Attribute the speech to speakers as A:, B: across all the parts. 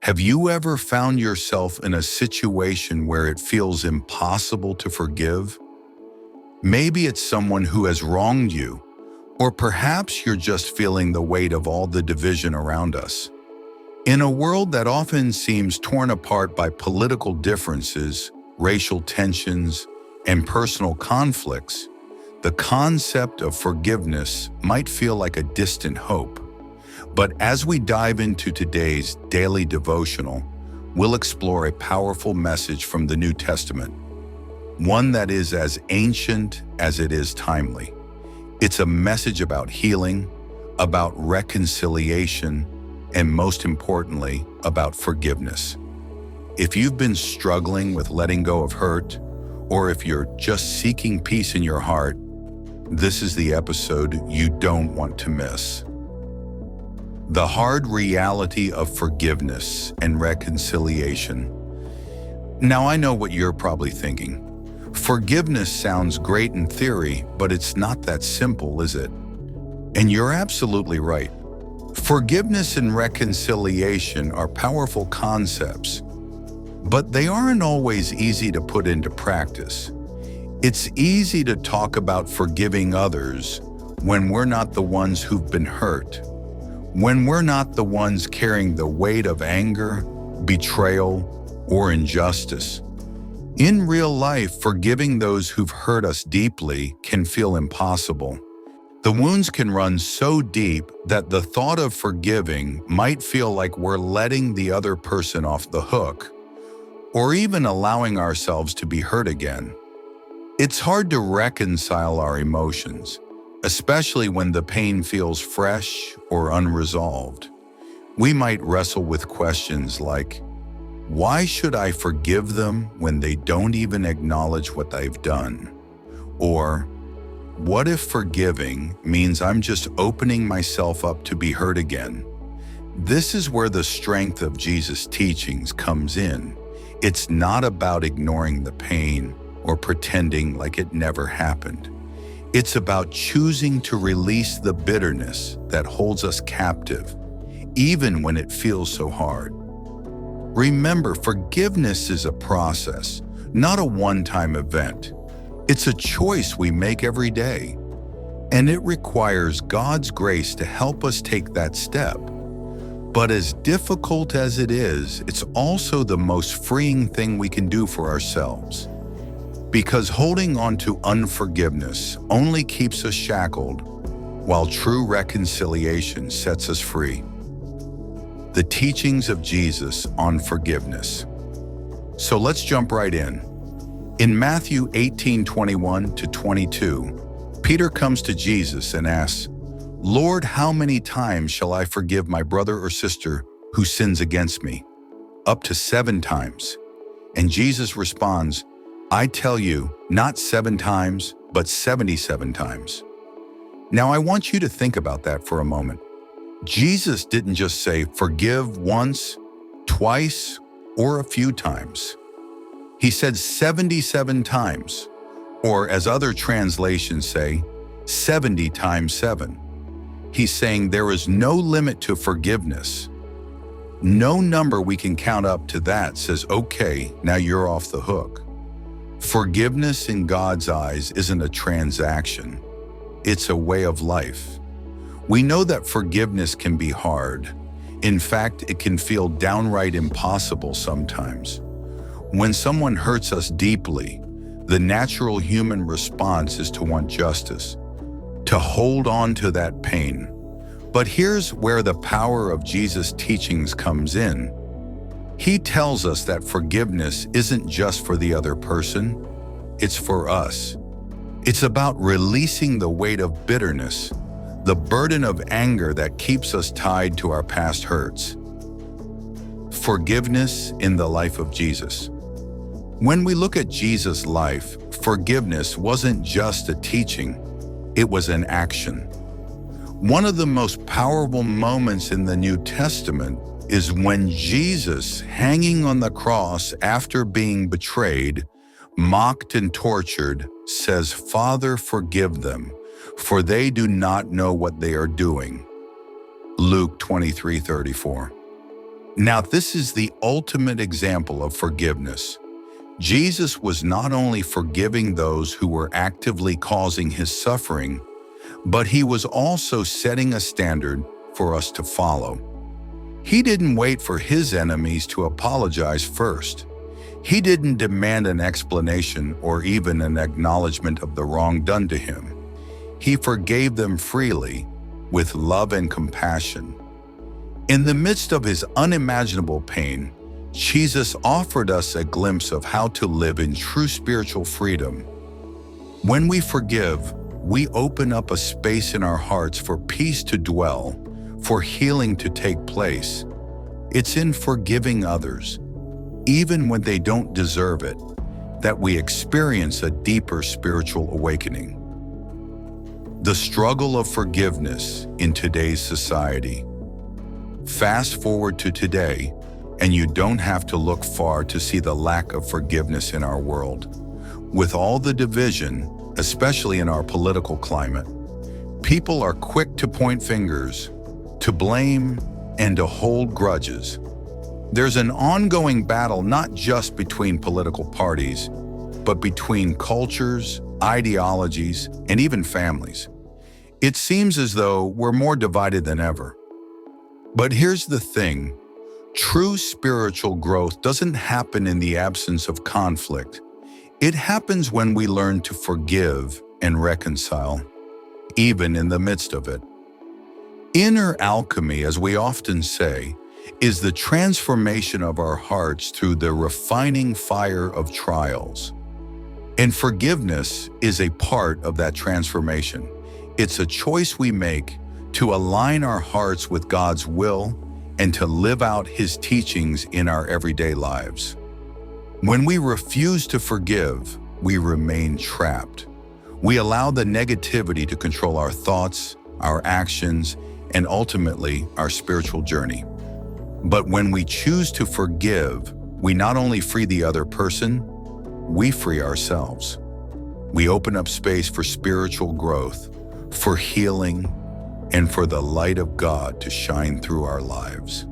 A: Have you ever found yourself in a situation where it feels impossible to forgive? Maybe it's someone who has wronged you, or perhaps you're just feeling the weight of all the division around us. In a world that often seems torn apart by political differences, racial tensions, and personal conflicts, the concept of forgiveness might feel like a distant hope. But as we dive into today's daily devotional, we'll explore a powerful message from the New Testament, one that is as ancient as it is timely. It's a message about healing, about reconciliation, and most importantly, about forgiveness. If you've been struggling with letting go of hurt, or if you're just seeking peace in your heart, this is the episode you don't want to miss. The hard reality of forgiveness and reconciliation. Now, I know what you're probably thinking. Forgiveness sounds great in theory, but it's not that simple, is it? And you're absolutely right. Forgiveness and reconciliation are powerful concepts, but they aren't always easy to put into practice. It's easy to talk about forgiving others when we're not the ones who've been hurt, when we're not the ones carrying the weight of anger, betrayal, or injustice. In real life, forgiving those who've hurt us deeply can feel impossible. The wounds can run so deep that the thought of forgiving might feel like we're letting the other person off the hook, or even allowing ourselves to be hurt again. It's hard to reconcile our emotions, especially when the pain feels fresh or unresolved. We might wrestle with questions like, why should I forgive them when they don't even acknowledge what they've done? Or, what if forgiving means I'm just opening myself up to be hurt again? This is where the strength of Jesus' teachings comes in. It's not about ignoring the pain or pretending like it never happened. It's about choosing to release the bitterness that holds us captive, even when it feels so hard. Remember, forgiveness is a process, not a one-time event. It's a choice we make every day, and it requires God's grace to help us take that step. But as difficult as it is, it's also the most freeing thing we can do for ourselves. Because holding on to unforgiveness only keeps us shackled, while true reconciliation sets us free. The teachings of Jesus on forgiveness. So let's jump right in. In Matthew 18:21-22, Peter comes to Jesus and asks, "Lord, how many times shall I forgive my brother or sister who sins against me? Up to 7 times." And Jesus responds, "I tell you, not 7 times, but 77 times." Now I want you to think about that for a moment. Jesus didn't just say forgive once, twice, or a few times. He said 77 times, or as other translations say, 70 times 7. He's saying there is no limit to forgiveness. No number we can count up to that says, okay, now you're off the hook. Forgiveness in God's eyes isn't a transaction. It's a way of life. We know that forgiveness can be hard. In fact, it can feel downright impossible sometimes. When someone hurts us deeply, the natural human response is to want justice, to hold on to that pain. But here's where the power of Jesus' teachings comes in. He tells us that forgiveness isn't just for the other person, it's for us. It's about releasing the weight of bitterness, the burden of anger that keeps us tied to our past hurts. Forgiveness in the life of Jesus. When we look at Jesus' life, forgiveness wasn't just a teaching, it was an action. One of the most powerful moments in the New Testament is when Jesus, hanging on the cross after being betrayed, mocked and tortured, says, "Father, forgive them, for they do not know what they are doing." Luke 23:34. Now, this is the ultimate example of forgiveness. Jesus was not only forgiving those who were actively causing his suffering, but he was also setting a standard for us to follow. He didn't wait for his enemies to apologize first. He didn't demand an explanation or even an acknowledgement of the wrong done to him. He forgave them freely, with love and compassion. In the midst of his unimaginable pain, Jesus offered us a glimpse of how to live in true spiritual freedom. When we forgive, we open up a space in our hearts for peace to dwell, for healing to take place. It's in forgiving others, even when they don't deserve it, that we experience a deeper spiritual awakening. The struggle of forgiveness in today's society. Fast forward to today, and you don't have to look far to see the lack of forgiveness in our world. With all the division, especially in our political climate, people are quick to point fingers, to blame, and to hold grudges. There's an ongoing battle not just between political parties, but between cultures, ideologies, and even families. It seems as though we're more divided than ever. But here's the thing. True spiritual growth doesn't happen in the absence of conflict. It happens when we learn to forgive and reconcile, even in the midst of it. Inner alchemy, as we often say, is the transformation of our hearts through the refining fire of trials. And forgiveness is a part of that transformation. It's a choice we make to align our hearts with God's will and to live out His teachings in our everyday lives. When we refuse to forgive, we remain trapped. We allow the negativity to control our thoughts, our actions, and ultimately our spiritual journey. But when we choose to forgive, we not only free the other person, we free ourselves. We open up space for spiritual growth, for healing, and for the light of God to shine through our lives.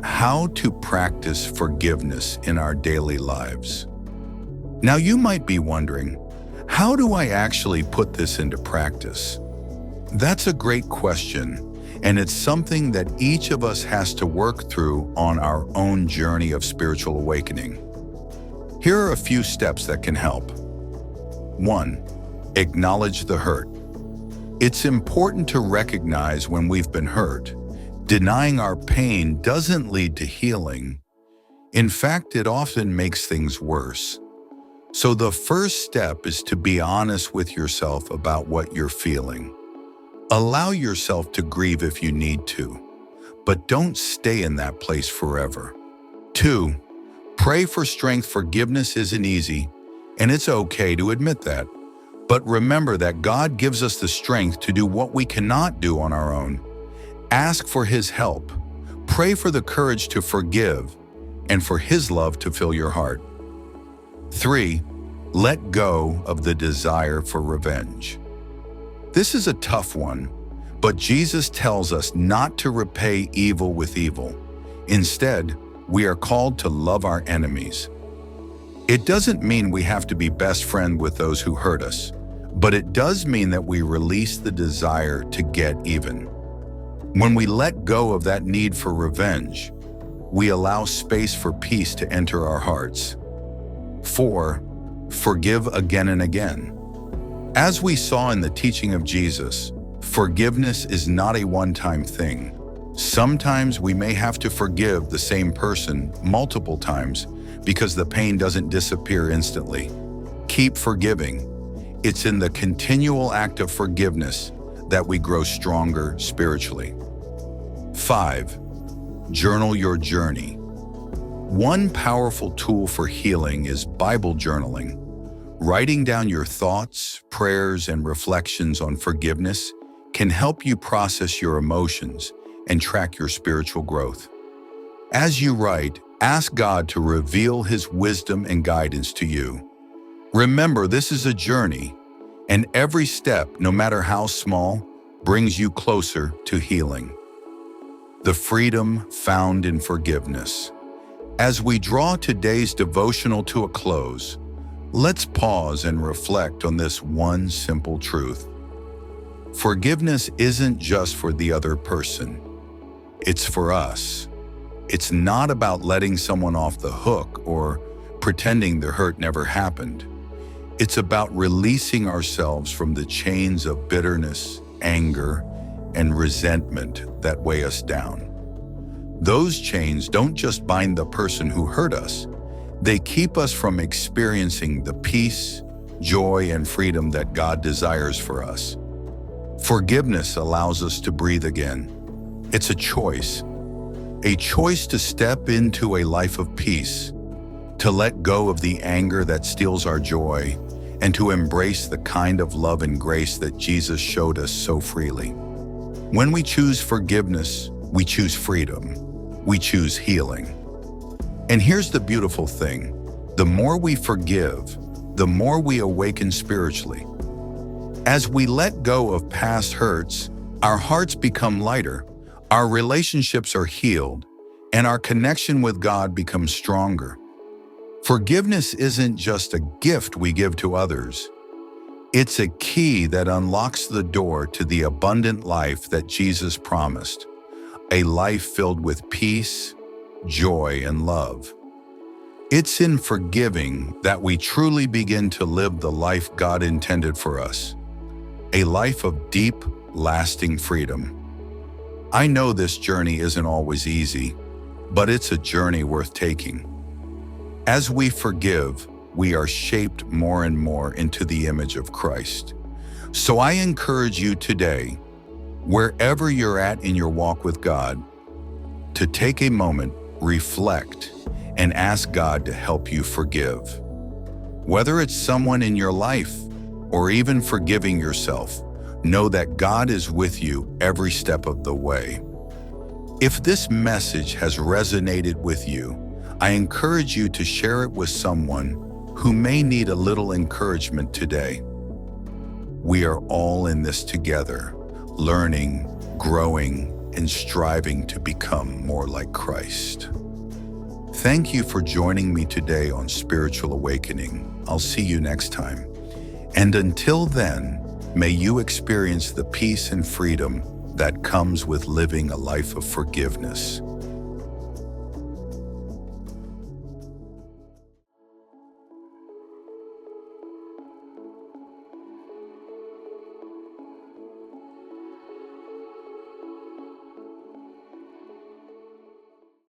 A: How to practice forgiveness in our daily lives. Now you might be wondering, how do I actually put this into practice? That's a great question, and it's something that each of us has to work through on our own journey of spiritual awakening. Here are a few steps that can help. 1. Acknowledge the hurt. It's important to recognize when we've been hurt. Denying our pain doesn't lead to healing. In fact, it often makes things worse. So the first step is to be honest with yourself about what you're feeling. Allow yourself to grieve if you need to, but don't stay in that place forever. 2. Pray for strength. Forgiveness isn't easy, and it's okay to admit that. But remember that God gives us the strength to do what we cannot do on our own. Ask for His help. Pray for the courage to forgive and for His love to fill your heart. 3. Let go of the desire for revenge. This is a tough one, but Jesus tells us not to repay evil with evil. Instead, we are called to love our enemies. It doesn't mean we have to be best friend with those who hurt us, but it does mean that we release the desire to get even. When we let go of that need for revenge, we allow space for peace to enter our hearts. 4. Forgive again and again. As we saw in the teaching of Jesus, forgiveness is not a one-time thing. Sometimes we may have to forgive the same person multiple times because the pain doesn't disappear instantly. Keep forgiving. It's in the continual act of forgiveness that we grow stronger spiritually. 5. Journal your journey. One powerful tool for healing is Bible journaling. Writing down your thoughts, prayers, and reflections on forgiveness can help you process your emotions and track your spiritual growth. As you write, ask God to reveal His wisdom and guidance to you. Remember, this is a journey, and every step, no matter how small, brings you closer to healing. the freedom found in forgiveness. As we draw today's devotional to a close, let's pause and reflect on this one simple truth. Forgiveness isn't just for the other person. It's for us. It's not about letting someone off the hook or pretending the hurt never happened. It's about releasing ourselves from the chains of bitterness, anger, and resentment that weigh us down. Those chains don't just bind the person who hurt us, they keep us from experiencing the peace, joy, and freedom that God desires for us. Forgiveness allows us to breathe again. It's a choice to step into a life of peace, to let go of the anger that steals our joy, and to embrace the kind of love and grace that Jesus showed us so freely. When we choose forgiveness, we choose freedom. We choose healing. And here's the beautiful thing. The more we forgive, the more we awaken spiritually. As we let go of past hurts, our hearts become lighter, our relationships are healed, and our connection with God becomes stronger. Forgiveness isn't just a gift we give to others. It's a key that unlocks the door to the abundant life that Jesus promised, a life filled with peace, joy, and love. It's in forgiving that we truly begin to live the life God intended for us, a life of deep, lasting freedom. I know this journey isn't always easy, but it's a journey worth taking. As we forgive, we are shaped more and more into the image of Christ. So I encourage you today, wherever you're at in your walk with God, to take a moment, reflect, and ask God to help you forgive. Whether it's someone in your life or even forgiving yourself, know that God is with you every step of the way. If this message has resonated with you, I encourage you to share it with someone who may need a little encouragement today. We are all in this together, learning, growing, and striving to become more like Christ. Thank you for joining me today on Spiritual Awakening. I'll see you next time. And until then, may you experience the peace and freedom that comes with living a life of forgiveness.